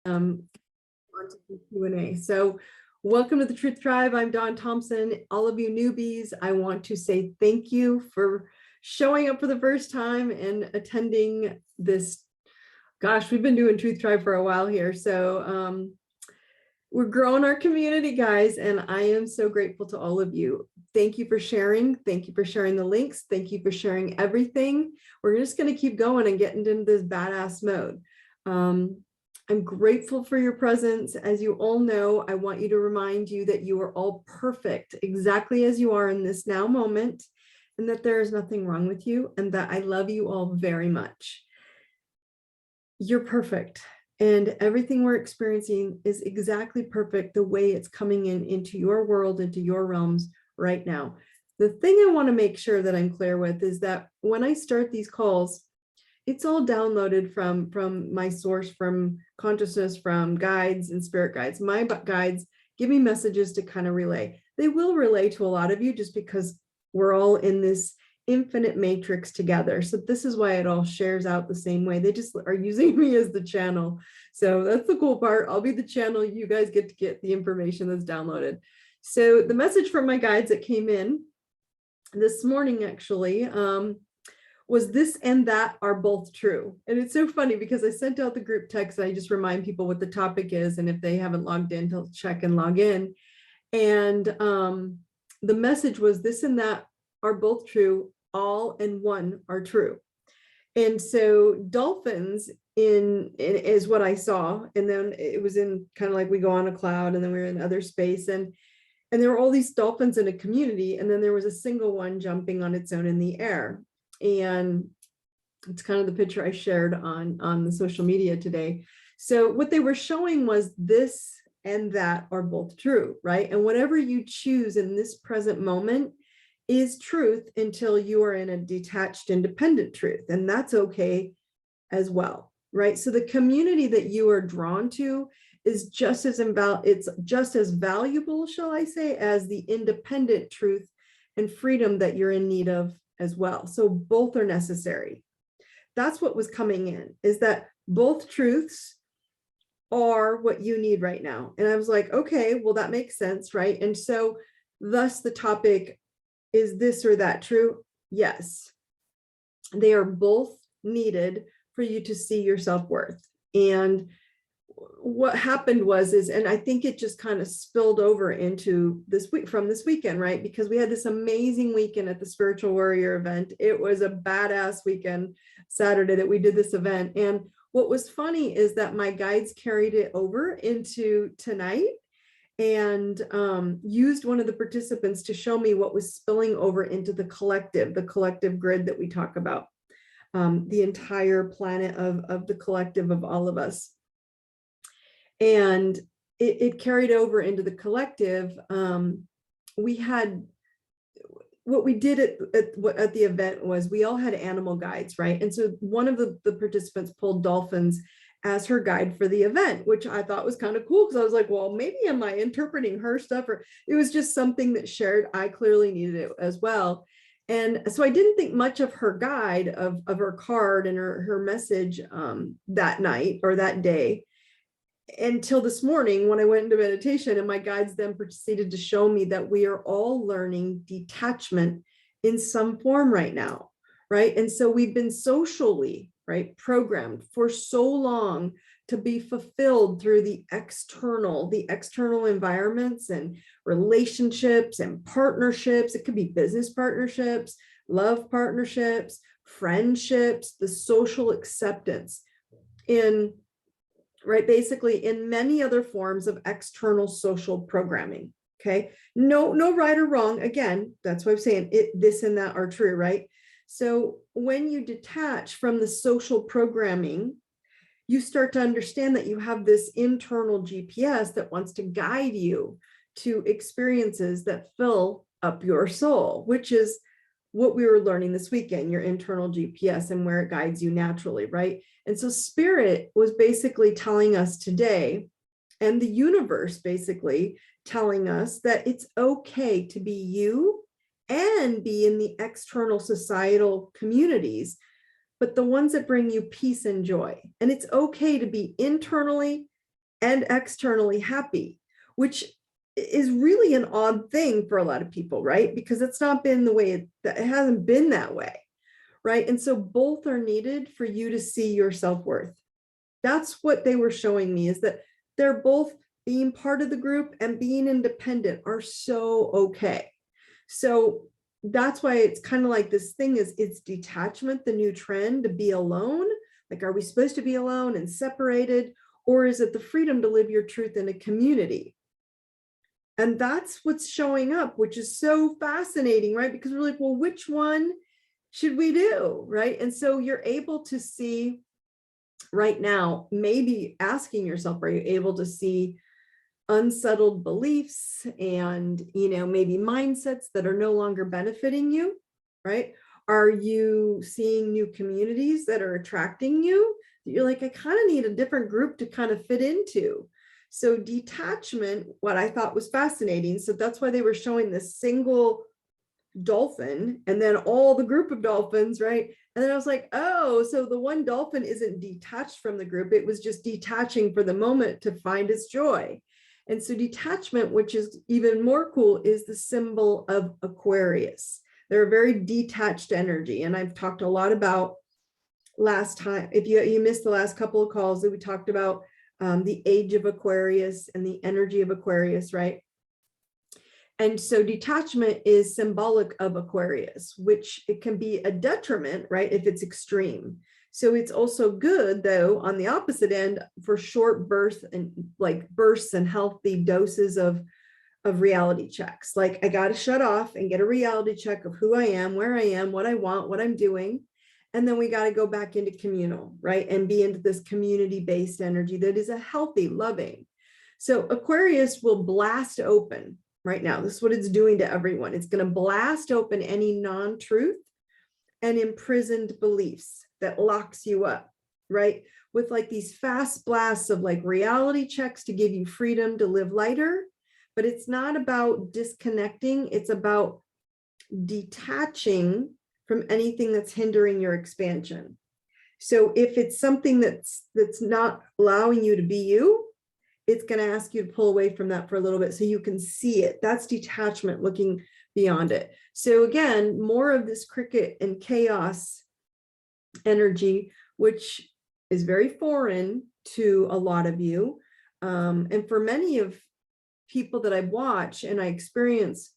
onto the Q&A. So welcome to the Truth Tribe. I'm Dawn Thompson. All of you newbies, I want to say thank you for showing up for the first time and attending this. Gosh, we've been doing Truth Tribe for a while here. So we're growing our community, guys, and I am so grateful to all of you. Thank you for sharing. Thank you for sharing the links. Thank you for sharing everything. We're just going to keep going and getting into this badass mode. I'm grateful for your presence. As you all know, I want you to remind you that you are all perfect exactly as you are in this now moment, and that there is nothing wrong with you, and that I love you all very much. You're perfect. And everything we're experiencing is exactly perfect the way it's coming into your world, into your realms right now. The thing I want to make sure that I'm clear with is that when I start these calls, it's all downloaded from my source, from consciousness, from guides and spirit guides. My guides give me messages to kind of relay. They will relay to a lot of you just because we're all in this infinite matrix together. So this is why it all shares out the same way. They just are using me as the channel. So that's the cool part. I'll be the channel. You guys get to get the information that's downloaded. So the message from my guides that came in this morning actually was this and that are both true. And it's so funny because I sent out the group text. I just remind people what the topic is. And if they haven't logged in, to check and log in. And the message was this and that are both true. All and one are true. And so dolphins is what I saw. And then it was in kind of like we go on a cloud and then we're in other space. And there were all these dolphins in a community. And then there was a single one jumping on its own in the air. And it's kind of the picture I shared on the social media today. So what they were showing was this and that are both true, right? And whatever you choose in this present moment is truth until you are in a detached, independent truth. And that's okay as well, right? So the community that you are drawn to is just as it's just as valuable, shall I say, as the independent truth and freedom that you're in need of as well. So both are necessary. That's what was coming in, is that both truths are what you need right now. And I was like, okay, well, that makes sense, right? And so thus the topic, is this or that true? Yes. They are both needed for you to see your self-worth. And what happened was, and I think it just kind of spilled over into this week, from this weekend, right? Because we had this amazing weekend at the Spiritual Warrior event. It was a badass weekend, Saturday, that we did this event. And what was funny is that my guides carried it over into tonight and used one of the participants to show me what was spilling over into the collective grid that we talk about, the entire planet of the collective of all of us. And it carried over into the collective. We had, what we did at the event was we all had animal guides, right? And so one of the participants pulled dolphins as her guide for the event, which I thought was kind of cool because I was like, well, maybe am I interpreting her stuff? Or it was just something that shared. I clearly needed it as well. And so I didn't think much of her guide, of her card and her message that night or that day, until this morning when I went into meditation, and my guides then proceeded to show me that we are all learning detachment in some form right now, right? And so we've been socially, right, programmed for so long to be fulfilled through the external environments and relationships and partnerships. It could be business partnerships, love partnerships, friendships, the social acceptance in, right, basically in many other forms of external social programming. Okay, no right or wrong. Again, that's why I'm saying this and that are true, right? So when you detach from the social programming, you start to understand that you have this internal GPS that wants to guide you to experiences that fill up your soul, which is what we were learning this weekend, your internal GPS and where it guides you naturally, right? And so spirit was basically telling us today, and the universe basically telling us that it's okay to be you and be in the external societal communities, but the ones that bring you peace and joy. And it's okay to be internally and externally happy, which is really an odd thing for a lot of people, right? Because it's not been the way it hasn't been that way, right? And so both are needed for you to see your self-worth. That's what they were showing me, is that they're both being part of the group and being independent are so okay. So that's why it's kind of like this thing is, it's detachment, the new trend to be alone. Like, are we supposed to be alone and separated? Or is it the freedom to live your truth in a community? And that's what's showing up, which is so fascinating, right? Because we're like, well, which one should we do, right? And so you're able to see right now, maybe asking yourself, are you able to see unsettled beliefs and, maybe mindsets that are no longer benefiting you, right? Are you seeing new communities that are attracting you? You're like, I kind of need a different group to kind of fit into. So detachment, what I thought was fascinating. So that's why they were showing this single dolphin and then all the group of dolphins, right? And then I was like, oh, so the one dolphin isn't detached from the group. It was just detaching for the moment to find its joy. And so detachment, which is even more cool, is the symbol of Aquarius. They're a very detached energy. And I've talked a lot about last time, if you missed the last couple of calls that we talked about the age of Aquarius and the energy of Aquarius, right? And so detachment is symbolic of Aquarius, which it can be a detriment, right, if it's extreme. So it's also good, though, on the opposite end for short bursts and healthy doses of reality checks. Like, I got to shut off and get a reality check of who I am, where I am, what I want, what I'm doing. And then we got to go back into communal, right? And be into this community-based energy that is a healthy, loving. So Aquarius will blast open right now. This is what it's doing to everyone. It's going to blast open any non-truth and imprisoned beliefs that locks you up, right? With like these fast blasts of like reality checks to give you freedom to live lighter. But it's not about disconnecting. It's about detaching from anything that's hindering your expansion. So if it's something that's not allowing you to be you, it's going to ask you to pull away from that for a little bit so you can see it. That's detachment, looking beyond it. So again, more of this cricket and chaos energy, which is very foreign to a lot of you. And for many of people that I watch and I experience,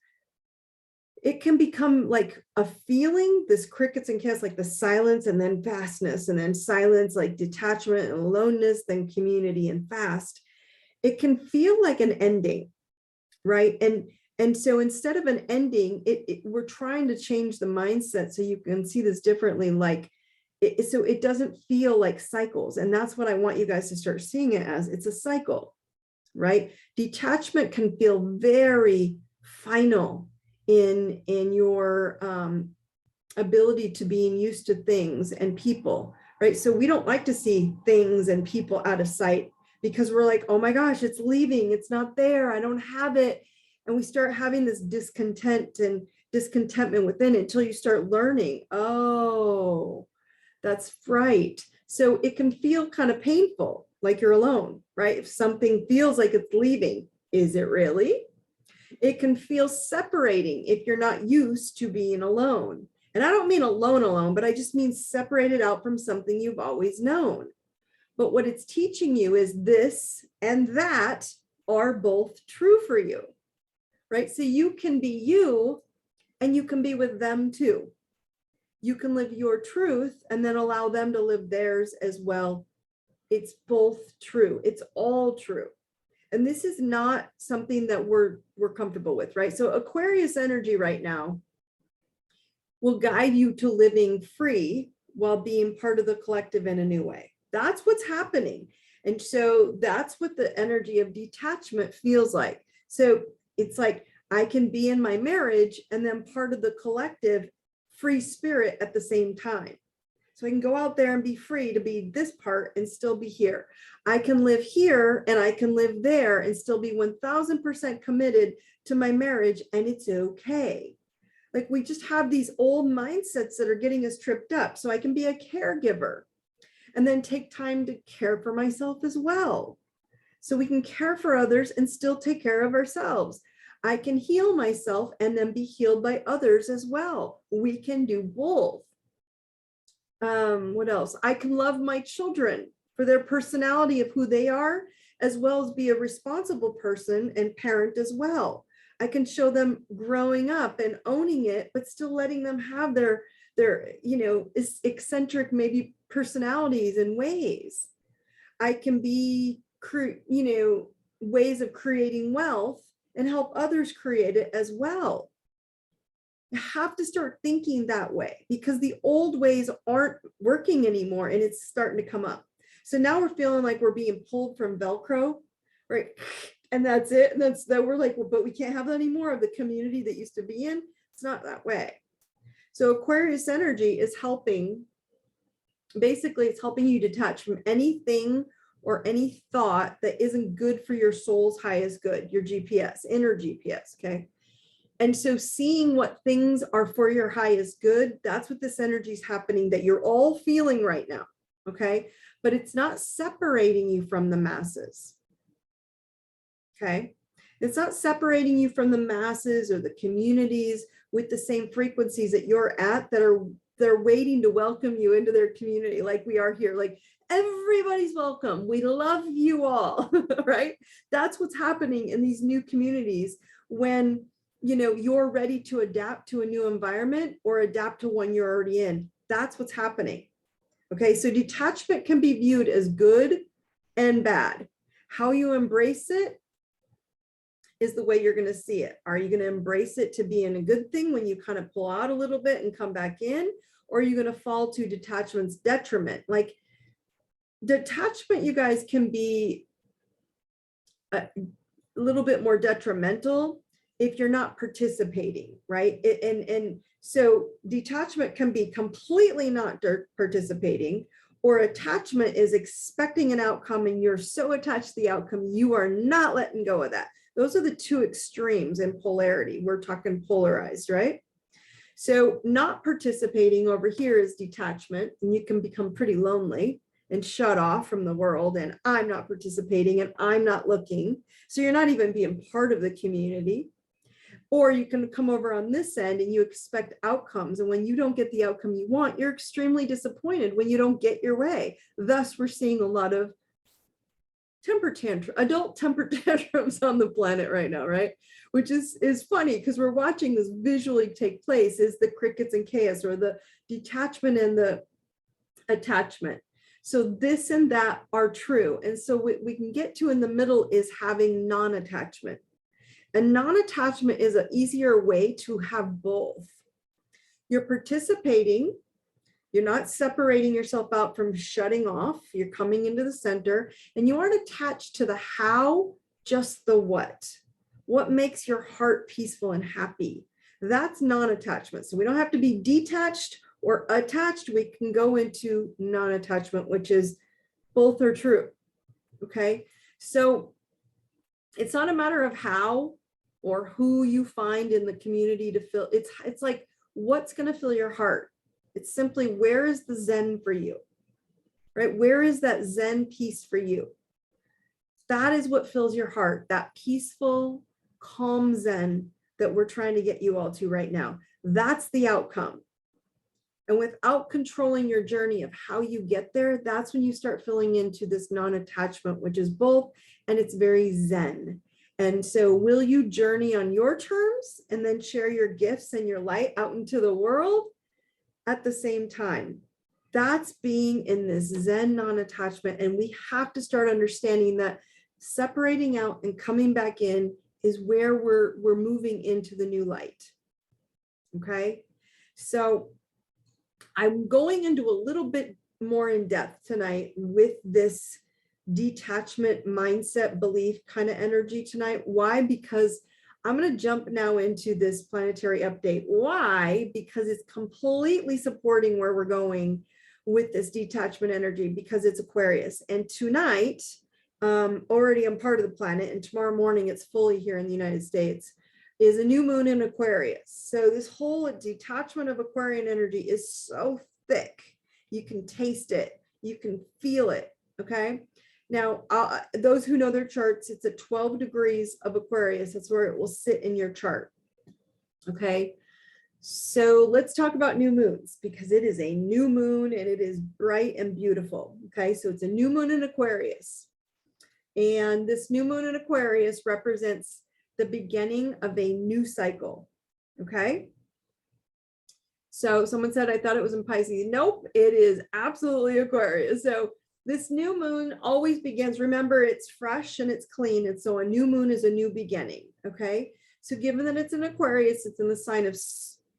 it can become like a feeling, this crickets and chaos, like the silence and then fastness, and then silence, like detachment and aloneness, then community and fast. It can feel like an ending, right? And so instead of an ending, we're trying to change the mindset so you can see this differently, like so it doesn't feel like cycles. And that's what I want you guys to start seeing it as. It's a cycle, right? Detachment can feel very final in your ability to being used to things and people, right? So we don't like to see things and people out of sight because we're like, oh my gosh, it's leaving, it's not there, I don't have it. And we start having this discontent and discontentment within it until you start learning, oh, that's right. So it can feel kind of painful, like you're alone, right? If something feels like it's leaving, is it really? It can feel separating if you're not used to being alone. And I don't mean alone, but I just mean separated out from something you've always known. But what it's teaching you is this and that are both true for you, right? So you can be you and you can be with them too. You can live your truth and then allow them to live theirs as well. It's both true. It's all true. And this is not something that we're comfortable with, right? So Aquarius energy right now will guide you to living free while being part of the collective in a new way. That's what's happening. And so that's what the energy of detachment feels like. So it's like I can be in my marriage and then part of the collective free spirit at the same time. So I can go out there and be free to be this part and still be here. I can live here and I can live there and still be 1000% committed to my marriage, and it's okay. Like, we just have these old mindsets that are getting us tripped up. So I can be a caregiver and then take time to care for myself as well. so we can care for others and still take care of ourselves. I can heal myself and then be healed by others as well. We can do both. What else? I can love my children for their personality of who they are, as well as be a responsible person and parent as well. I can show them growing up and owning it, but still letting them have their eccentric maybe personalities and ways. I can be ways of creating wealth and help others create it as well. You have to start thinking that way, because the old ways aren't working anymore and it's starting to come up. So now we're feeling like we're being pulled from Velcro, right? And that's it. And that we're like, well, but we can't have that anymore of the community that used to be in. It's not that way. So Aquarius energy is helping, basically it's helping you detach from anything or any thought that isn't good for your soul's highest good, your GPS, inner GPS, okay? And so seeing what things are for your highest good, that's what this energy is happening that you're all feeling right now, okay? But it's not separating you from the masses, okay? It's not separating you from the masses or the communities with the same frequencies that you're at they're waiting to welcome you into their community like we are here. Like, everybody's welcome. We love you all, right? That's what's happening in these new communities when you're ready to adapt to a new environment or adapt to one you're already in. That's what's happening. Okay, so detachment can be viewed as good and bad. How you embrace it is the way you're going to see it. Are you going to embrace it to be in a good thing when you kind of pull out a little bit and come back in? Or are you going to fall to detachment's detriment? Like, detachment, you guys, can be a little bit more detrimental if you're not participating, right? And so detachment can be completely not participating, or attachment is expecting an outcome and you're so attached to the outcome, you are not letting go of that. Those are the two extremes in polarity. We're talking polarized, right? So not participating over here is detachment, and you can become pretty lonely and shut off from the world, and I'm not participating and I'm not looking. So you're not even being part of the community. Or you can come over on this end and you expect outcomes. And when you don't get the outcome you want, you're extremely disappointed when you don't get your way. Thus, we're seeing a lot of adult temper tantrums on the planet right now, right? Which is funny because we're watching this visually take place, is the crickets and chaos, or the detachment and the attachment. So this and that are true. And so what we can get to in the middle is having non-attachment. And non-attachment is an easier way to have both. You're participating, you're not separating yourself out from shutting off, you're coming into the center, and you aren't attached to the how, just the what. What makes your heart peaceful and happy? That's non-attachment. So we don't have to be detached or attached. We can go into non-attachment, which is both are true, okay? So it's not a matter of how or who you find in the community to fill. It's like, what's going to fill your heart? It's simply, where is the Zen for you, right? Where is that Zen peace for you? That is what fills your heart, that peaceful, calm Zen that we're trying to get you all to right now. That's the outcome. And without controlling your journey of how you get there, that's when you start filling into this non-attachment, which is both, and it's very Zen. And so will you journey on your terms and then share your gifts and your light out into the world at the same time? That's being in this Zen non-attachment. And we have to start understanding that separating out and coming back in is where we're moving into the new light. Okay, so I'm going into a little bit more in depth tonight with this detachment mindset belief kind of energy tonight. Why? Because I'm going to jump now into this planetary update. Why? Because it's completely supporting where we're going with this detachment energy, because it's Aquarius. And tonight, already I'm part of the planet, and tomorrow morning it's fully here in the United States, is a new moon in Aquarius. So this whole detachment of Aquarian energy is so thick. You can taste it. You can feel it. Okay. Now, those who know their charts, it's at 12 degrees of Aquarius. That's where it will sit in your chart. Okay. So let's talk about new moons, because it is a new moon and it is bright and beautiful. Okay. So it's a new moon in Aquarius. And this new moon in Aquarius represents the beginning of a new cycle. Okay. So someone said, I thought it was in Pisces. Nope, it is absolutely Aquarius. So this new moon always begins, remember, it's fresh and it's clean. And so a new moon is a new beginning. Okay. So given that it's in Aquarius, it's in the sign of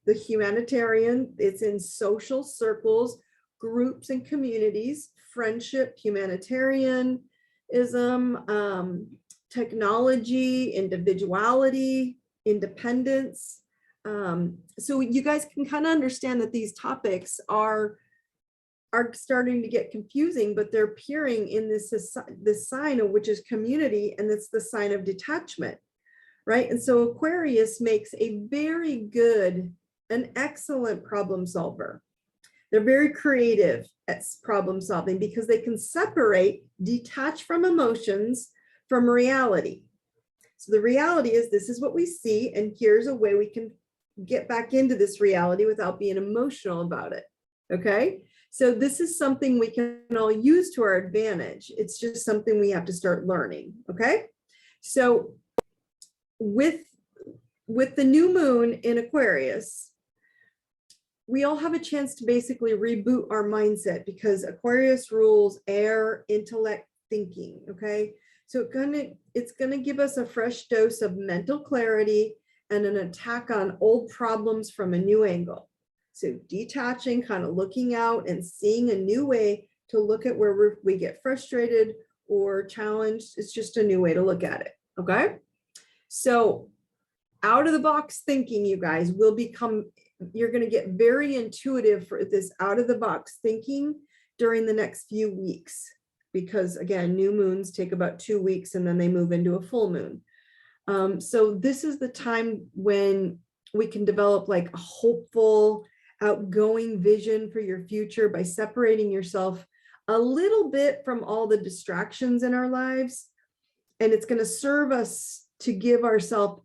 the humanitarian, it's in social circles, groups and communities, friendship, humanitarianism, technology, individuality, independence. So you guys can kind of understand that these topics are starting to get confusing, but they're appearing in this sign of which is community, and it's the sign of detachment, right? And so Aquarius makes a very good, an excellent problem solver. They're very creative at problem solving because they can separate, detach from emotions from reality. So the reality is, this is what we see, and here's a way we can get back into this reality without being emotional about it. Okay. So this is something we can all use to our advantage. It's just something we have to start learning. Okay. So with the new moon in Aquarius, we all have a chance to basically reboot our mindset, because Aquarius rules air, intellect, thinking. Okay. So it's gonna give us a fresh dose of mental clarity and an attack on old problems from a new angle. So detaching, kind of looking out and seeing a new way to look at where we get frustrated or challenged. It's just a new way to look at it. Okay. So out of the box thinking, you guys will become, you're going to get very intuitive for this out of the box thinking during the next few weeks, because again, new moons take about 2 weeks and then they move into a full moon. So this is the time when we can develop like a hopeful, outgoing vision for your future by separating yourself a little bit from all the distractions in our lives. And it's going to serve us to give ourselves,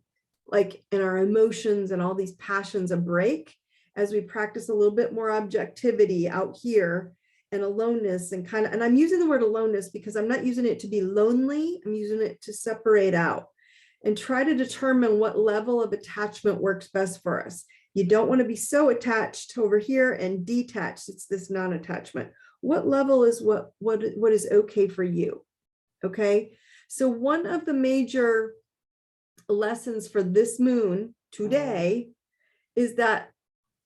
like, in our emotions and all these passions, a break as we practice a little bit more objectivity out here, and aloneness, and kind of, and I'm using the word aloneness because I'm not using it to be lonely. I'm using it to separate out and try to determine what level of attachment works best for us. You don't want to be so attached over here and detached. It's this non-attachment. What level is what is okay for you? Okay. So one of the major lessons for this moon today is that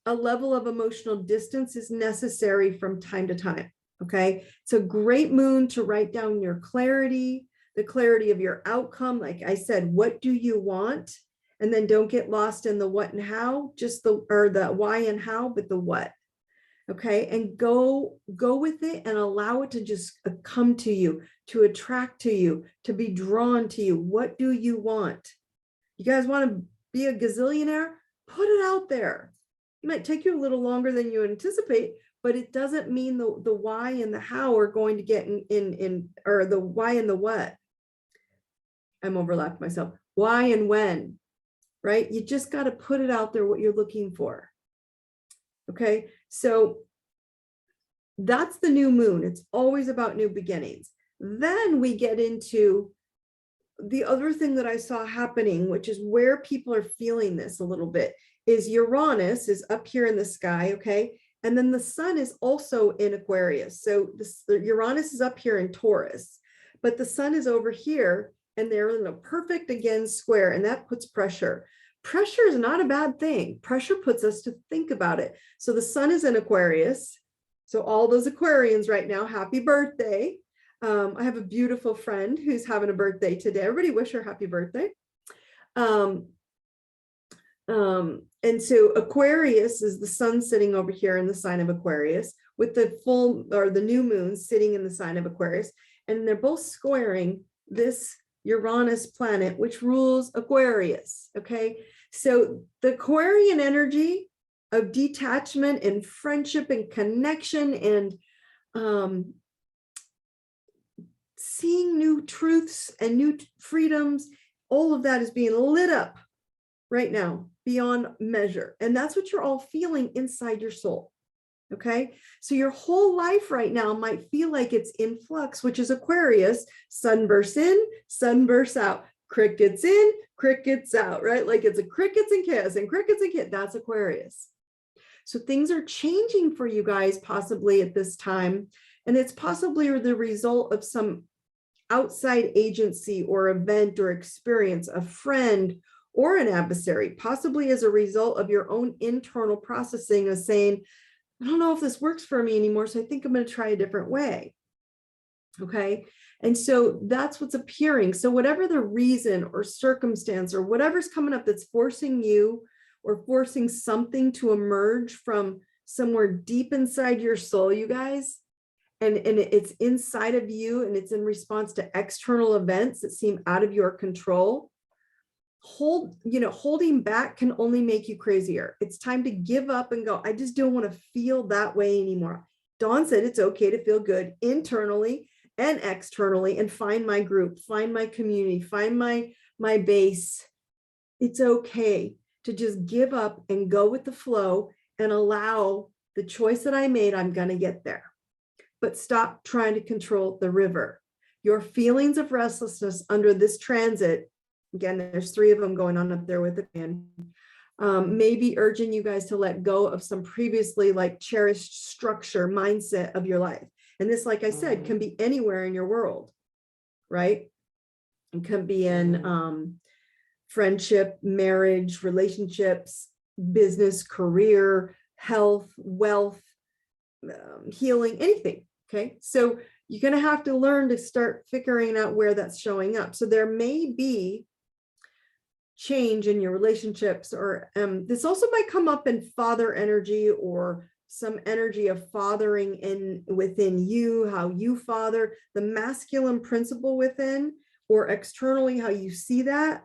a level of emotional distance is necessary from time to time. Okay. It's a great moon to write down your clarity, the clarity of your outcome. Like I said, what do you want? And then don't get lost in the what and how, just the why and how, but the what. Okay. And go with it and allow it to just come to you, to attract to you, to be drawn to you. What do you want? You guys want to be a gazillionaire? Put it out there. It might take you a little longer than you anticipate, but it doesn't mean the why and the how are going to get in or the why and the what. I'm overlapping myself. Why and when, right? You just got to put it out there what you're looking for. Okay. So that's the new moon. It's always about new beginnings. Then we get into the other thing that I saw happening, which is where people are feeling this a little bit, is Uranus is up here in the sky. Okay. And then the sun is also in Aquarius. So the Uranus is up here in Taurus, but the sun is over here, and they're in a perfect again square, and that puts pressure. Pressure is not a bad thing. Pressure puts us to think about it. So the sun is in Aquarius. So all those Aquarians right now, happy birthday. I have a beautiful friend who's having a birthday today. Everybody wish her happy birthday. And so Aquarius is the sun sitting over here in the sign of Aquarius, with the full or the new moon sitting in the sign of Aquarius. And they're both squaring this Uranus planet, which rules Aquarius. Okay. So the Aquarian energy of detachment and friendship and connection and seeing new truths and new freedoms. All of that is being lit up right now beyond measure. And that's what you're all feeling inside your soul. Okay. So your whole life right now might feel like it's in flux, which is Aquarius, sunbursts in, sunbursts out, crickets in, crickets out, right? Like it's a crickets and chaos and crickets and chaos. That's Aquarius. So things are changing for you guys possibly at this time. And it's possibly the result of some outside agency or event or experience, a friend or an adversary, possibly as a result of your own internal processing of saying, I don't know if this works for me anymore, so I think I'm going to try a different way. Okay. And so that's what's appearing. So whatever the reason or circumstance or whatever's coming up that's forcing you or forcing something to emerge from somewhere deep inside your soul, you guys, and it's inside of you and it's in response to external events that seem out of your control, holding back can only make you crazier. It's time to give up and go, I just don't want to feel that way anymore. Dawn said it's okay to feel good internally and externally and find my group, find my community, find my base. It's okay to just give up and go with the flow and allow the choice that I made, I'm going to get there. But stop trying to control the river. Your feelings of restlessness under this transit, again, there's 3 of them going on up there with the man, maybe urging you guys to let go of some previously like cherished structure, mindset of your life. And this, like I said, can be anywhere in your world, right? It can be in friendship, marriage, relationships, business, career, health, wealth, healing, anything. Okay. So you're going to have to learn to start figuring out where that's showing up. So there may be change in your relationships, or this also might come up in father energy or some energy of fathering within you, how you father, the masculine principle within, or externally, how you see that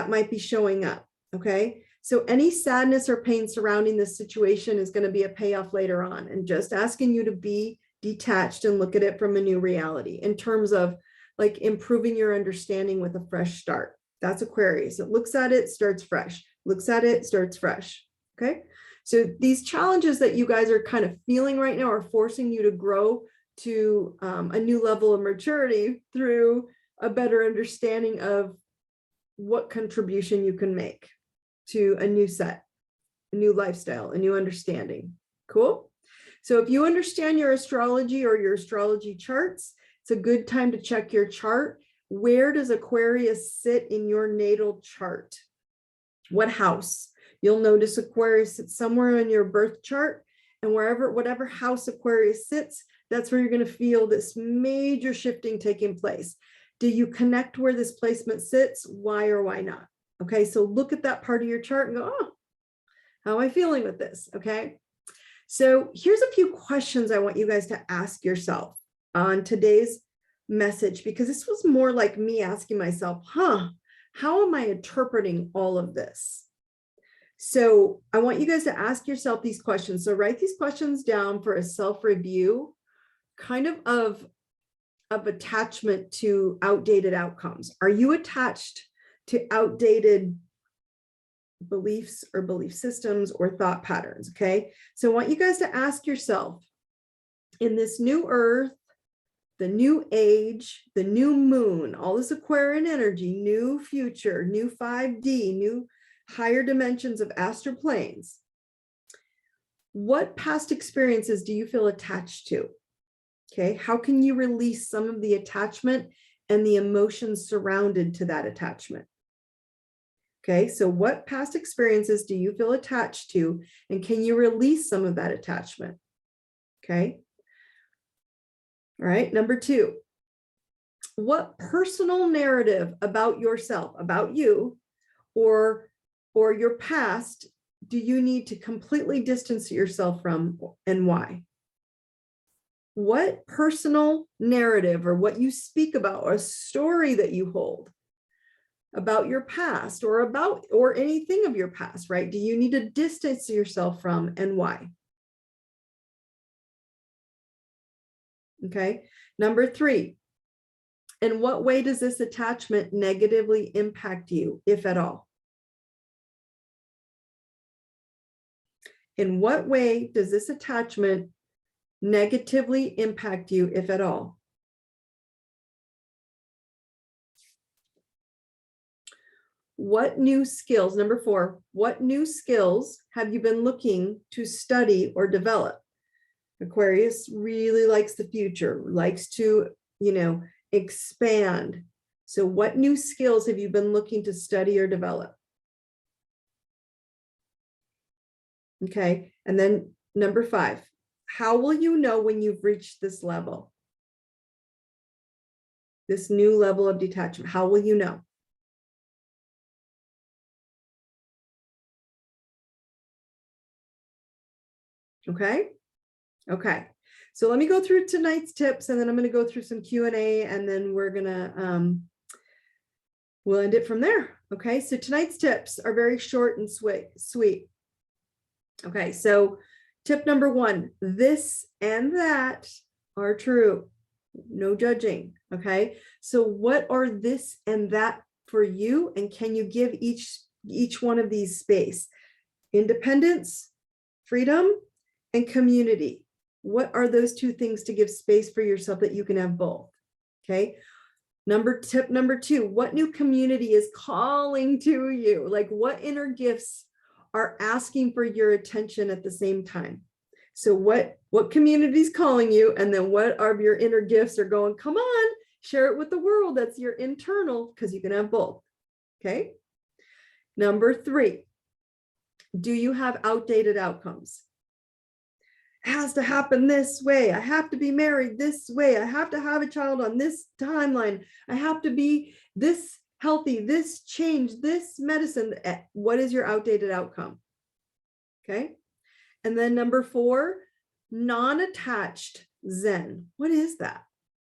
might be showing up. Okay. So any sadness or pain surrounding this situation is going to be a payoff later on, and just asking you to be detached and look at it from a new reality in terms of like improving your understanding with a fresh start. That's Aquarius. It looks at it, starts fresh, looks at it, starts fresh. Okay. So these challenges that you guys are kind of feeling right now are forcing you to grow to a new level of maturity through a better understanding of what contribution you can make to a new set, a new lifestyle, a new understanding. Cool. So if you understand your astrology or your astrology charts, it's a good time to check your chart. Where does Aquarius sit in your natal chart? What house? You'll notice Aquarius sits somewhere in your birth chart, and whatever house Aquarius sits, that's where you're going to feel this major shifting taking place. Do you connect where this placement sits? Why or why not? Okay, so look at that part of your chart and go, oh, how am I feeling with this? Okay, so here's a few questions I want you guys to ask yourself on today's message, because this was more like me asking myself, how am I interpreting all of this? So I want you guys to ask yourself these questions. So write these questions down for a self-review, kind of attachment to outdated outcomes. Are you attached to outdated beliefs or belief systems or thought patterns? Okay. So I want you guys to ask yourself, in this new earth, the new age, the new moon, all this Aquarian energy, new future, new 5D, new higher dimensions of astral planes, what past experiences do you feel attached to? Okay, how can you release some of the attachment and the emotions surrounded to that attachment? Okay, so what past experiences do you feel attached to, and can you release some of that attachment? Okay. All right, number 2, what personal narrative about yourself, about you, or your past do you need to completely distance yourself from, and why? What personal narrative or what you speak about, or a story that you hold about your past or anything of your past, right? Do you need to distance yourself from, and why? Okay. Number 3, In what way does this attachment negatively impact you, if at all? In what way does this attachment negatively impact you, if at all? What new skills, number 4, what new skills have you been looking to study or develop? Aquarius really likes the future, likes to, expand. So what new skills have you been looking to study or develop? Okay, and then number 5, how will you know when you've reached this level? This new level of detachment, how will you know? Okay. Okay. So let me go through tonight's tips, and then I'm going to go through some Q&A, and then we're going to, we'll end it from there. Okay. So tonight's tips are very short and sweet. Okay. So tip number 1, this and that are true. No judging. Okay. So what are this and that for you? And can you give each one of these space? Independence, freedom, and community. What are those 2 things to give space for yourself that you can have both? Okay. Tip number 2, what new community is calling to you? Like, what inner gifts are asking for your attention at the same time? So what community is calling you? And then what of your inner gifts are going, come on, share it with the world. That's your internal, because you can have both. Okay. Number 3, do you have outdated outcomes? It has to happen this way. I have to be married this way. I have to have a child on this timeline. I have to be this healthy, this change, this medicine. What is your outdated outcome? Okay. And then number 4, non-attached Zen. What is that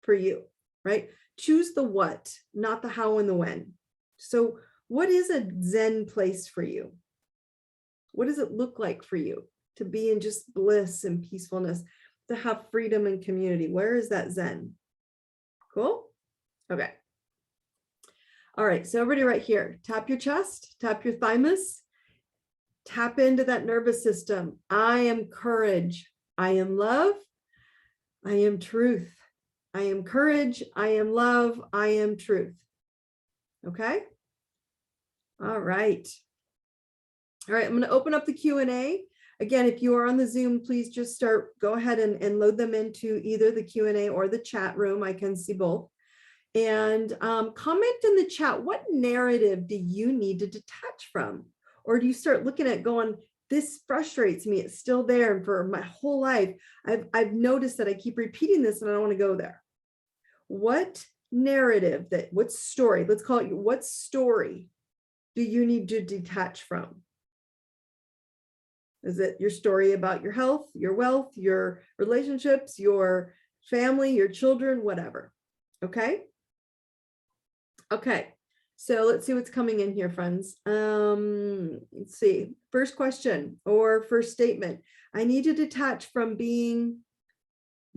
for you? Right? Choose the what, not the how and the when. So what is a Zen place for you? What does it look like for you to be in just bliss and peacefulness, to have freedom and community? Where is that Zen? Cool? Okay. All right, so everybody right here, tap your chest, tap your thymus, tap into that nervous system. I am courage. I am love. I am truth. I am courage. I am love. I am truth. Okay? All right. All right, I'm going to open up the Q&A. Again, if you are on the Zoom, please just go ahead and load them into either the Q&A or the chat room. I can see both. And comment in the chat, what narrative do you need to detach from? Or do you start looking at going, this frustrates me, it's still there, and for my whole life, I've noticed that I keep repeating this and I don't want to go there. What narrative, what story, let's call it, what story do you need to detach from? Is it your story about your health, your wealth, your relationships, your family, your children, whatever? Okay. Okay. So let's see what's coming in here, friends. Let's see. First question or first statement. I need to detach from being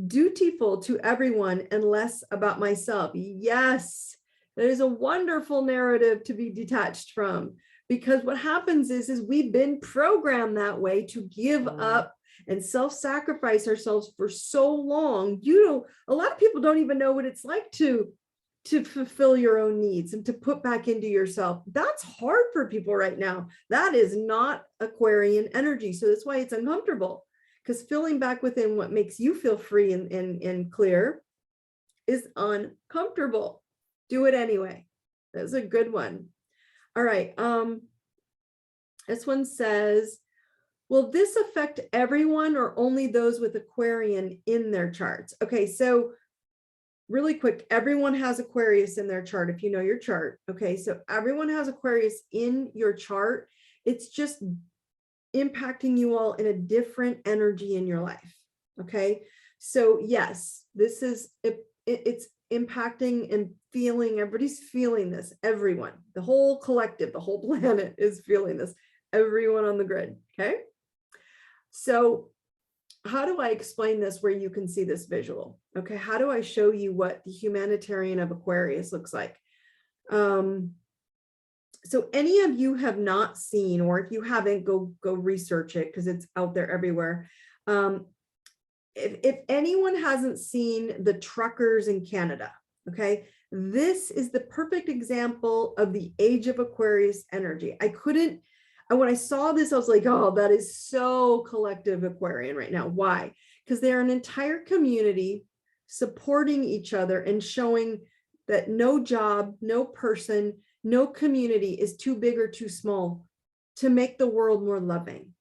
dutiful to everyone and less about myself. Yes, that is a wonderful narrative to be detached from. Because what happens is we've been programmed that way to give up and self-sacrifice ourselves for so long. A lot of people don't even know what it's like to fulfill your own needs and to put back into yourself. That's hard for people right now. That is not Aquarian energy. So that's why it's uncomfortable, because filling back within what makes you feel free and clear is uncomfortable. Do it anyway. That's a good one. All right. This one says, will this affect everyone or only those with Aquarian in their charts? Okay, so really quick, everyone has Aquarius in their chart if you know your chart. Okay, so everyone has Aquarius in your chart. It's just impacting you all in a different energy in your life. Okay, so yes, this is it's impacting and feeling, everybody's feeling this, everyone, the whole collective, the whole planet is feeling this, everyone on the grid. Okay, so how do I explain this where you can see this visual? Okay, how do I show you what the humanitarian of Aquarius looks like? So any of you have not seen, or if you haven't, go research it because it's out there everywhere. If anyone hasn't seen the truckers in Canada, okay, this is the perfect example of the age of Aquarius energy. When I saw this, I was like, oh, that is so collective Aquarian right now. Why? Because they're an entire community supporting each other and showing that no job, no person, no community is too big or too small to make the world more loving.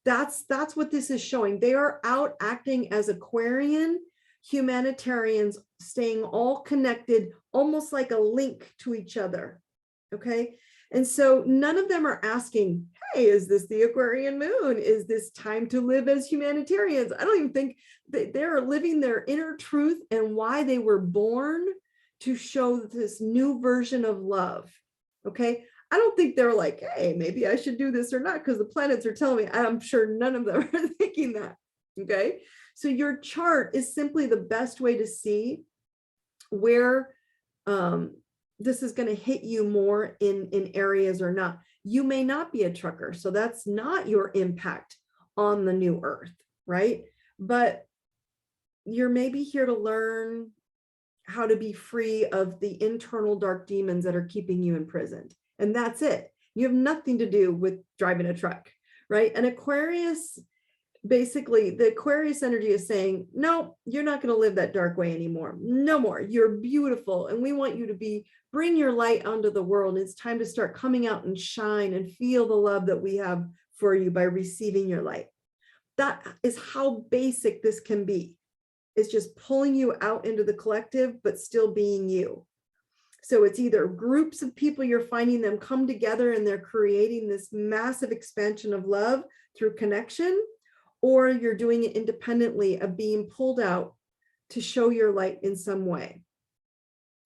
That's what this is showing. They are out acting as Aquarian humanitarians, staying all connected, almost like a link to each other. Okay. And so none of them are asking, hey, is this the Aquarian moon? Is this time to live as humanitarians? I don't even think they're living their inner truth and why they were born to show this new version of love. Okay. I don't think they're like, hey, maybe I should do this or not, because the planets are telling me. I'm sure none of them are thinking that. Okay. So your chart is simply the best way to see where this is going to hit you more in areas or not. You may not be a trucker, so that's not your impact on the new earth, right? But you're maybe here to learn how to be free of the internal dark demons that are keeping you imprisoned. And that's it. You have nothing to do with driving a truck, right? And Aquarius, basically, the Aquarius energy is saying, no, you're not going to live that dark way anymore. No more. You're beautiful. And we want you to bring your light onto the world. It's time to start coming out and shine and feel the love that we have for you by receiving your light. That is how basic this can be. It's just pulling you out into the collective, but still being you. So it's either groups of people, you're finding them come together and they're creating this massive expansion of love through connection, or you're doing it independently of being pulled out to show your light in some way.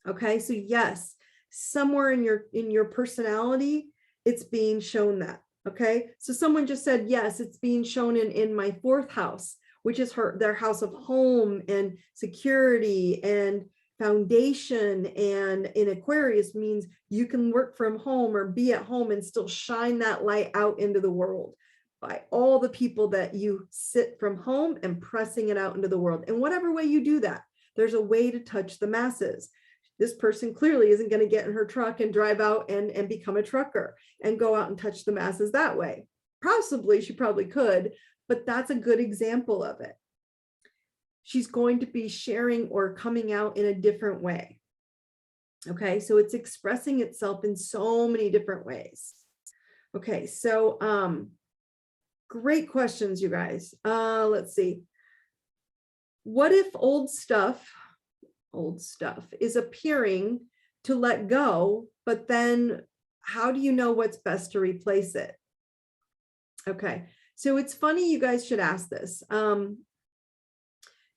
Okay, so yes, somewhere in your personality, it's being shown that. Okay, so someone just said, yes, it's being shown in my fourth house, which is their house of home and security and foundation. And in Aquarius means you can work from home or be at home and still shine that light out into the world by all the people that you sit from home and pressing it out into the world. And whatever way you do that, there's a way to touch the masses. This person clearly isn't going to get in her truck and drive out and become a trucker and go out and touch the masses that way. Possibly, she probably could, but that's a good example of it. She's going to be sharing or coming out in a different way. Okay, so it's expressing itself in so many different ways. Okay, so great questions, you guys. Let's see. What if old stuff is appearing to let go, but then how do you know what's best to replace it? Okay, so it's funny you guys should ask this.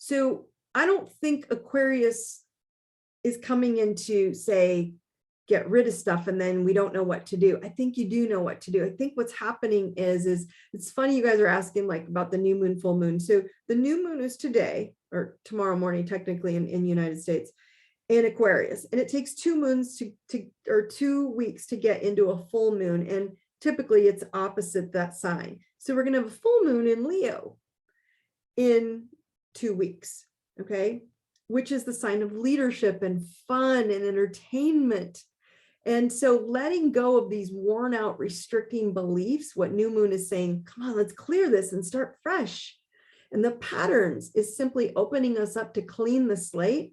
So I don't think Aquarius is coming in to say, get rid of stuff and then we don't know what to do. I think you do know what to do. I think what's happening is it's funny you guys are asking like about the new moon, full moon. So the new moon is today or tomorrow morning, technically in the United States, in Aquarius. And it takes 2 moons or 2 weeks to get into a full moon. And typically it's opposite that sign. So we're going to have a full moon in Leo in 2 weeks, okay, which is the sign of leadership and fun and entertainment. And so letting go of these worn out, restricting beliefs, what new moon is saying, come on, let's clear this and start fresh. And the patterns is simply opening us up to clean the slate.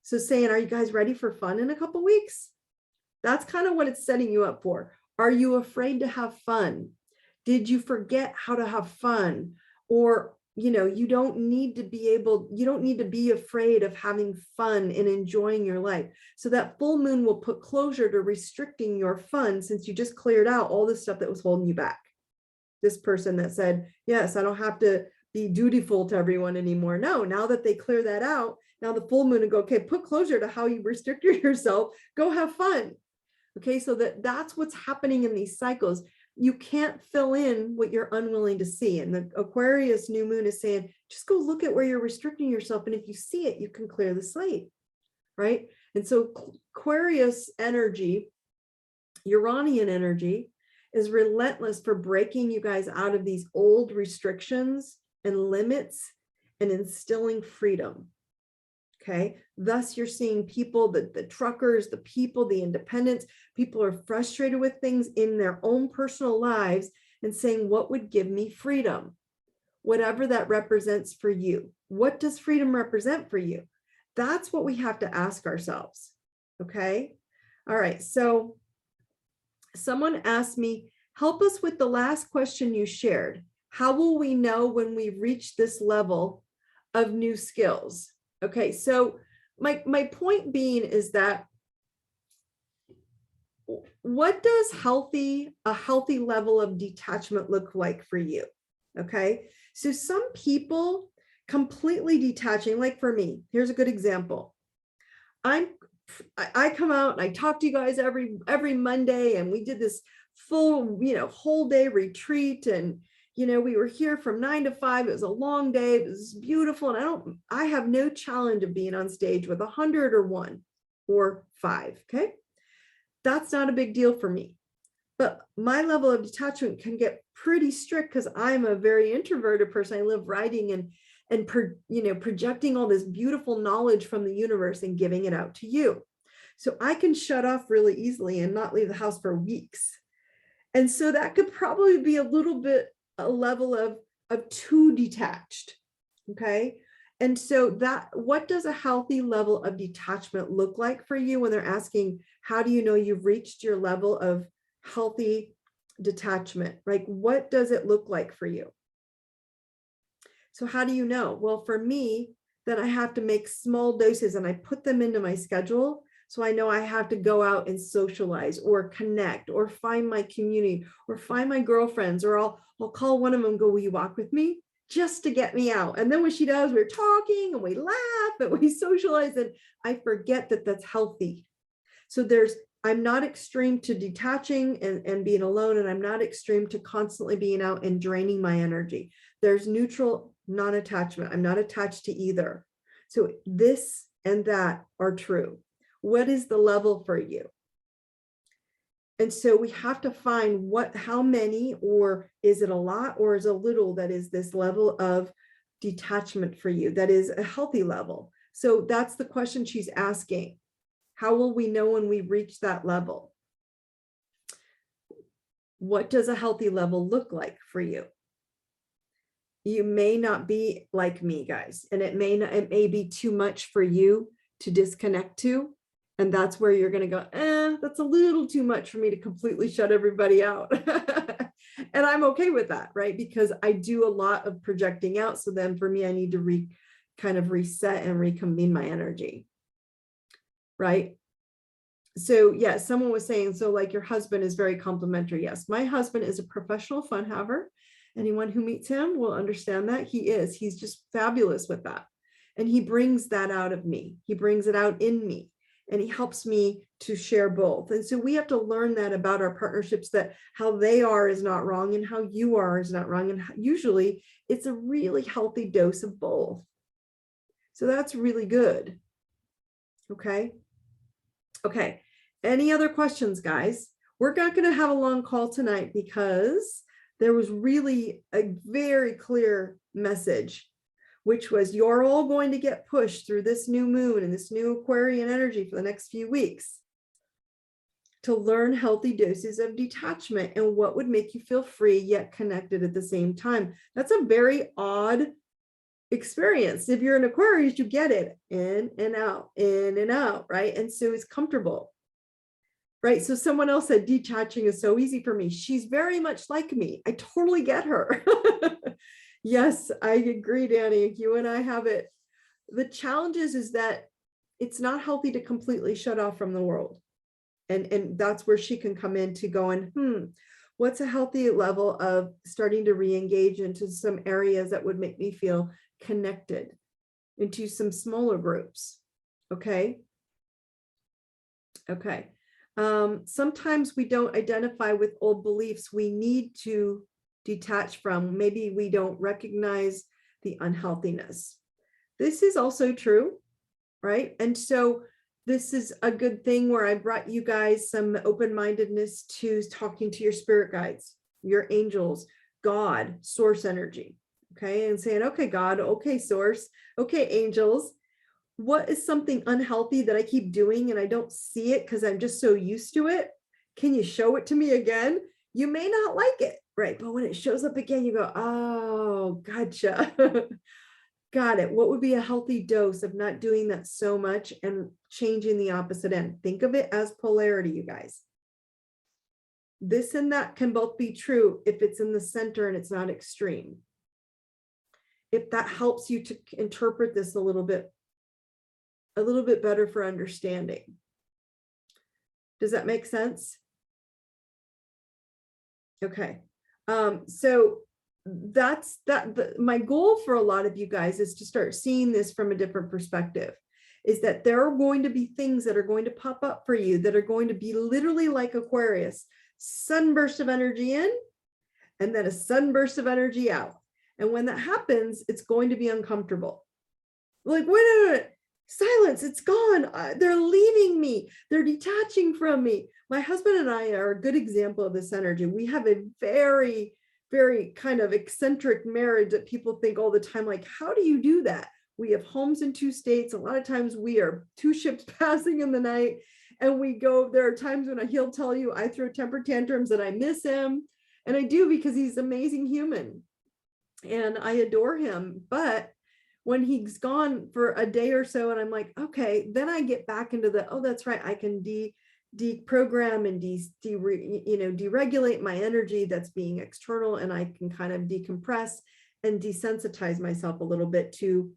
So saying, are you guys ready for fun in a couple weeks? That's kind of what it's setting you up for. Are you afraid to have fun? Did you forget how to have fun? Or you don't need to be afraid of having fun and enjoying your life. So that full moon will put closure to restricting your fun, since you just cleared out all the stuff that was holding you back. This person that said, yes, I don't have to be dutiful to everyone anymore. No, now that they clear that out, now the full moon and go, okay, put closure to how you restricted yourself, go have fun. Okay, so that's what's happening in these cycles. you can't fill in what you're unwilling to see. And the Aquarius new moon is saying, just go look at where you're restricting yourself. And if you see it, you can clear the slate, right? And so Aquarius energy, Uranian energy, is relentless for breaking you guys out of these old restrictions and limits and instilling freedom. Okay, thus you're seeing people, the truckers, the people, the independents, people are frustrated with things in their own personal lives and saying, what would give me freedom? Whatever that represents for you. What does freedom represent for you? That's what we have to ask ourselves. Okay, all right, so someone asked me, help us with the last question you shared. How will we know when we reach this level of new skills? Okay, so my point being is that what does a healthy level of detachment look like for you? Okay, so some people completely detaching, like for me, here's a good example. I come out and I talk to you guys every Monday, and we did this full, whole day retreat, and we were here from 9 to 5. It was a long day. It was beautiful. And I have no challenge of being on stage with 100 or 1 or 5. Okay. That's not a big deal for me. But my level of detachment can get pretty strict because I'm a very introverted person. I live writing and projecting all this beautiful knowledge from the universe and giving it out to you. So I can shut off really easily and not leave the house for weeks. And so that could probably be a level of too detached. Okay. And so what does a healthy level of detachment look like for you when they're asking, how do you know you've reached your level of healthy detachment? Like, what does it look like for you? So how do you know? Well, for me, then I have to make small doses and I put them into my schedule. So I know I have to go out and socialize or connect or find my community or find my girlfriends, or I'll call one of them and go, will you walk with me? Just to get me out. And then when she does, we're talking and we laugh and we socialize, and I forget that that's healthy. So I'm not extreme to detaching and being alone, and I'm not extreme to constantly being out and draining my energy. There's neutral non-attachment. I'm not attached to either. So this and that are true. What is the level for you? And so we have to find how many, or is it a lot, or is it a little, that is this level of detachment for you, that is a healthy level. So that's the question she's asking. How will we know when we reach that level? What does a healthy level look like for you? You may not be like me, guys, and it may be too much for you to disconnect to. And that's where you're going to go, that's a little too much for me to completely shut everybody out. And I'm okay with that, right? Because I do a lot of projecting out. So then for me, I need to kind of reset and reconvene my energy, right? So yeah, someone was saying, so like your husband is very complimentary. Yes, my husband is a professional fun haver. Anyone who meets him will understand that. He's just fabulous with that. And he brings that out of me. He brings it out in me. And he helps me to share both. And so we have to learn that about our partnerships, that how they are is not wrong and how you are is not wrong. And usually it's a really healthy dose of both. So that's really good. Okay. Okay. Any other questions, guys? We're not going to have a long call tonight because there was really a very clear message, which was you're all going to get pushed through this new moon and this new Aquarian energy for the next few weeks to learn healthy doses of detachment and what would make you feel free yet connected at the same time. That's a very odd experience. If you're an Aquarius, you get it in and out, right? And so it's comfortable, right? So someone else said detaching is so easy for me. She's very much like me. I totally get her. Yes, I agree, Danny. You and I have it. The challenge is that it's not healthy to completely shut off from the world. And that's where she can come in to going, what's a healthy level of starting to re-engage into some areas that would make me feel connected, into some smaller groups. Okay. Okay. Sometimes we don't identify with old beliefs we need to detach from. Maybe we don't recognize the unhealthiness. This is also true, right? And so this is a good thing where I brought you guys some open-mindedness to talking to your spirit guides, your angels, God, source energy, okay? And saying, okay, God, okay, source, okay, angels, what is something unhealthy that I keep doing and I don't see it because I'm just so used to it? Can you show it to me again? You may not like it, right? But when it shows up again, you go, oh, gotcha. Got it. What would be a healthy dose of not doing that so much and changing the opposite end? Think of it as polarity, you guys. This and that can both be true if it's in the center and it's not extreme. If that helps you to interpret this a little bit better for understanding. Does that make sense? Okay. So that's my goal for a lot of you guys is to start seeing this from a different perspective, is that there are going to be things that are going to pop up for you that are going to be literally like Aquarius, sunburst of energy in and then a sunburst of energy out. And when that happens, it's going to be uncomfortable. Like, wait a minute, silence, it's gone. They're leaving me. They're detaching from me. My husband and I are a good example of this energy. We have a very, very kind of eccentric marriage that people think all the time, like, how do you do that? We have homes in 2 states. A lot of times we are 2 ships passing in the night. And we go, there are times when he'll tell you I throw temper tantrums and I miss him. And I do, because he's an amazing human. And I adore him. But when he's gone for a day or so and I'm like, okay, then I get back into the, oh, that's right, I can deprogram and deregulate my energy that's being external, and I can kind of decompress and desensitize myself a little bit to,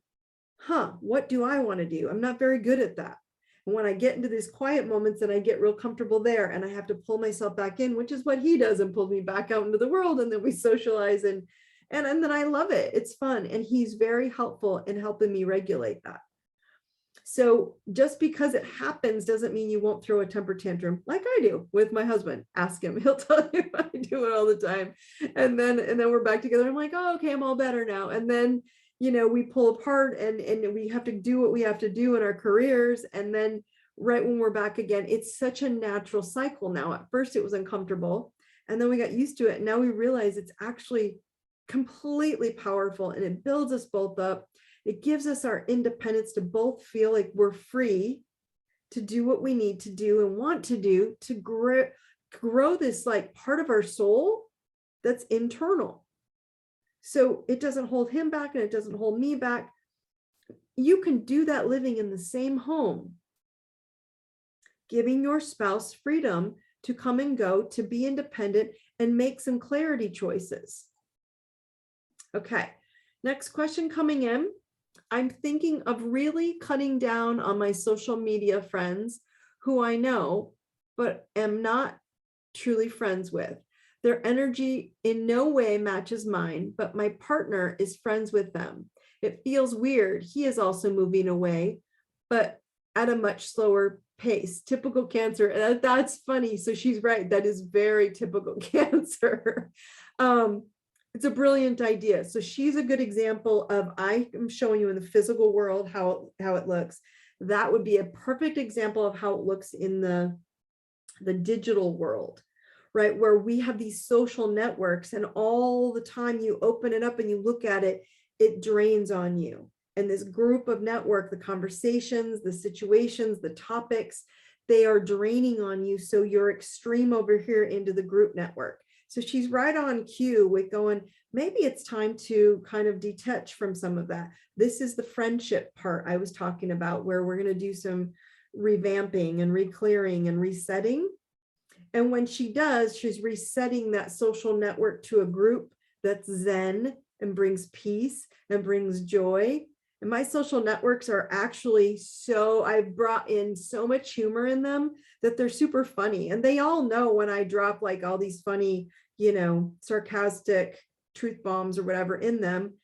what do I want to do? I'm not very good at that. And when I get into these quiet moments and I get real comfortable there and I have to pull myself back in, which is what he does, and pulls me back out into the world, and then we socialize and then I love it. It's fun. And he's very helpful in helping me regulate that. So just because it happens doesn't mean you won't throw a temper tantrum like I do with my husband. Ask him. He'll tell you I do it all the time. And then we're back together. I'm like, oh, okay, I'm all better now. And then, we pull apart and we have to do what we have to do in our careers. And then right when we're back again, it's such a natural cycle now. At first it was uncomfortable, and then we got used to it. And now we realize it's actually completely powerful, and it builds us both up. It gives us our independence to both feel like we're free to do what we need to do and want to do to grow this like part of our soul that's internal. So it doesn't hold him back and it doesn't hold me back. You can do that living in the same home, giving your spouse freedom to come and go, to be independent and make some clarity choices. Okay, next question coming in. I'm thinking of really cutting down on my social media friends who I know, but am not truly friends with. Their energy in no way matches mine, but my partner is friends with them. It feels weird. He is also moving away, but at a much slower pace. Typical Cancer. That's funny. So she's right. That is very typical Cancer. It's a brilliant idea. So she's a good example of, I am showing you in the physical world how it looks. That would be a perfect example of how it looks in the digital world, right? Where we have these social networks, and all the time you open it up and you look at it, it drains on you. And this group of network, the conversations, the situations, the topics, they are draining on you. So you're extreme over here into the group network. So she's right on cue with going, maybe it's time to kind of detach from some of that. This is the friendship part I was talking about, where we're going to do some revamping and re-clearing and resetting. And when she does, she's resetting that social network to a group that's zen and brings peace and brings joy. And my social networks are actually I've brought in so much humor in them that they're super funny. And they all know when I drop like all these funny, sarcastic truth bombs or whatever in them,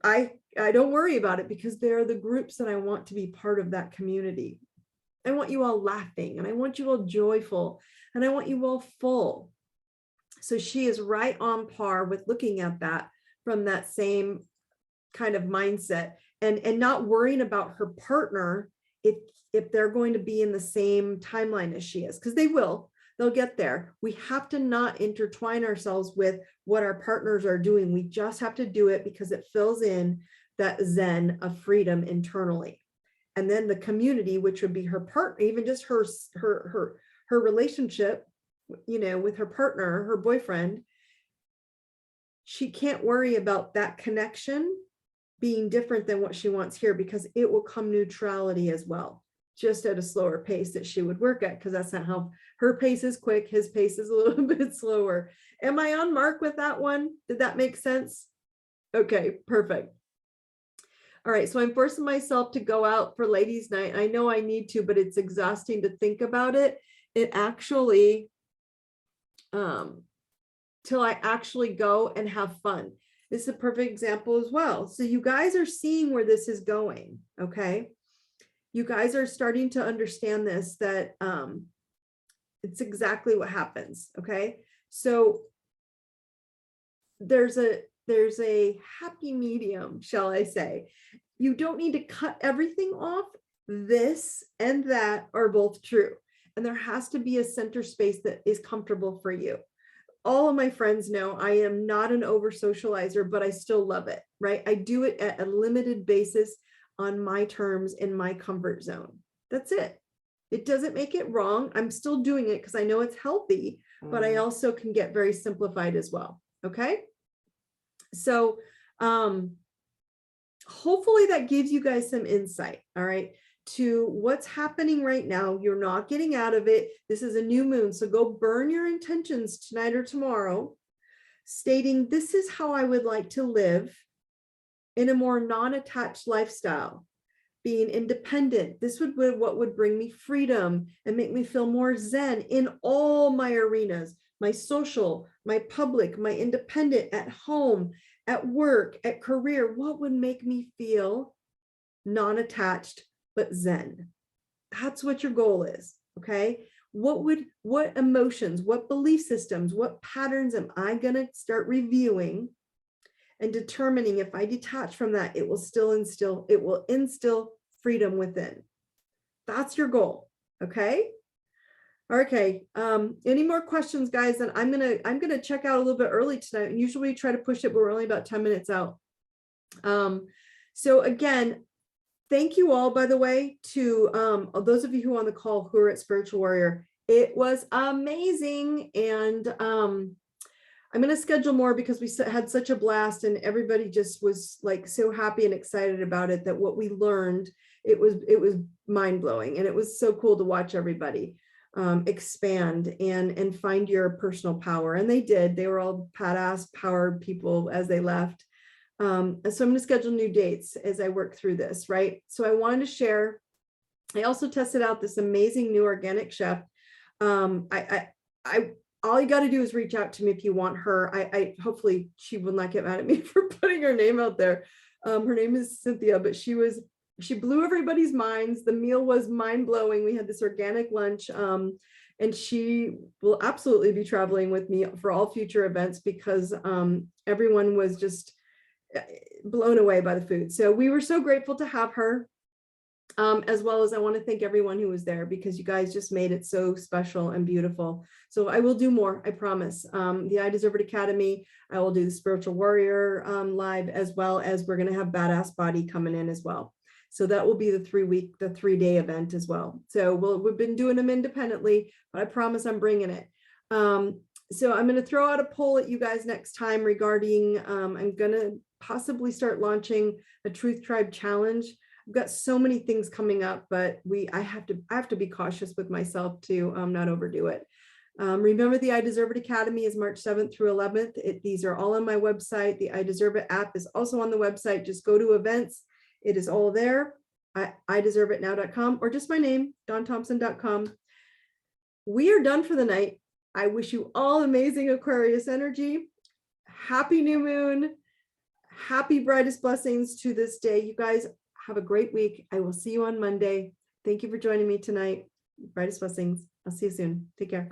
I don't worry about it, because they're the groups that I want to be part of that community. I want you all laughing, and I want you all joyful, and I want you all full. So she is right on par with looking at that from that same kind of mindset, and not worrying about her partner if they're going to be in the same timeline as she is, because they'll get there. We have to not intertwine ourselves with what our partners are doing. We just have to do it because it fills in that zen of freedom internally. And then the community, which would be her partner, even just her relationship, with her partner, her boyfriend, she can't worry about that connection being different than what she wants here, because it will come neutrality as well, just at a slower pace that she would work at, because that's not how her pace is. Quick, his pace is a little bit slower. Am I on mark with that one? Did that make sense? Okay, perfect. All right, so I'm forcing myself to go out for ladies' night. I know I need to, but it's exhausting to think about it. It actually, till I actually go and have fun. This is a perfect example as well. So you guys are seeing where this is going, okay? You guys are starting to understand this, that it's exactly what happens, okay? So there's a happy medium, shall I say. You don't need to cut everything off. This and that are both true. And there has to be a center space that is comfortable for you. All of my friends know I am not an over socializer, but I still love it, right? I do it at a limited basis on my terms in my comfort zone. That's it. It doesn't make it wrong. I'm still doing it because I know it's healthy, but I also can get very simplified as well. Okay. So hopefully that gives you guys some insight, all right, to what's happening right now. You're not getting out of it. This is a new moon. So go burn your intentions tonight or tomorrow, stating, this is how I would like to live in a more non-attached lifestyle, being independent. This would be what would bring me freedom and make me feel more zen in all my arenas, my social, my public, my independent, at home, at work, at career. What would make me feel non-attached but zen? That's what your goal is, okay? What emotions, what belief systems, what patterns am I going to start reviewing and determining, if I detach from that, it will instill freedom within. That's your goal. Okay. Okay. Any more questions, guys? Then I'm gonna check out a little bit early tonight. And usually we try to push it, but we're only about 10 minutes out. So again, thank you all, by the way, to those of you who are on the call who are at Spiritual Warrior. It was amazing. And I'm going to schedule more because we had such a blast, and everybody just was like so happy and excited about it, that what we learned, it was mind blowing. And it was so cool to watch everybody expand and find your personal power. And they did. They were all badass powered people as they left. And so I'm going to schedule new dates as I work through this, right? So I wanted to share. I also tested out this amazing new organic chef. All you got to do is reach out to me if you want her. I hopefully she will not get mad at me for putting her name out there. Her name is Cynthia, but she blew everybody's minds. The meal was mind blowing. We had this organic lunch, and she will absolutely be traveling with me for all future events, because everyone was just blown away by the food. So we were so grateful to have her. As well as I want to thank everyone who was there, because you guys just made it so special and beautiful. So I will do more, I promise. The I Deserve It Academy, I will do the Spiritual Warrior live, as well as we're going to have Badass Body coming in as well. So that will be the 3-day event as well. So we've been doing them independently, but I promise I'm bringing it. So I'm going to throw out a poll at you guys next time regarding, I'm going to possibly start launching a Truth Tribe challenge. I've got so many things coming up, but I have to be cautious with myself to not overdo it. Remember, the I Deserve It Academy is March 7th through 11th. These are all on my website. The I Deserve It app is also on the website. Just go to events. It is all there. iDeserveItNow.com, or just my name, DawnThompson.com. We are done for the night. I wish you all amazing Aquarius energy. Happy new moon. Happy brightest blessings to this day. You guys have a great week. I will see you on Monday. Thank you for joining me tonight. Brightest blessings. I'll see you soon. Take care.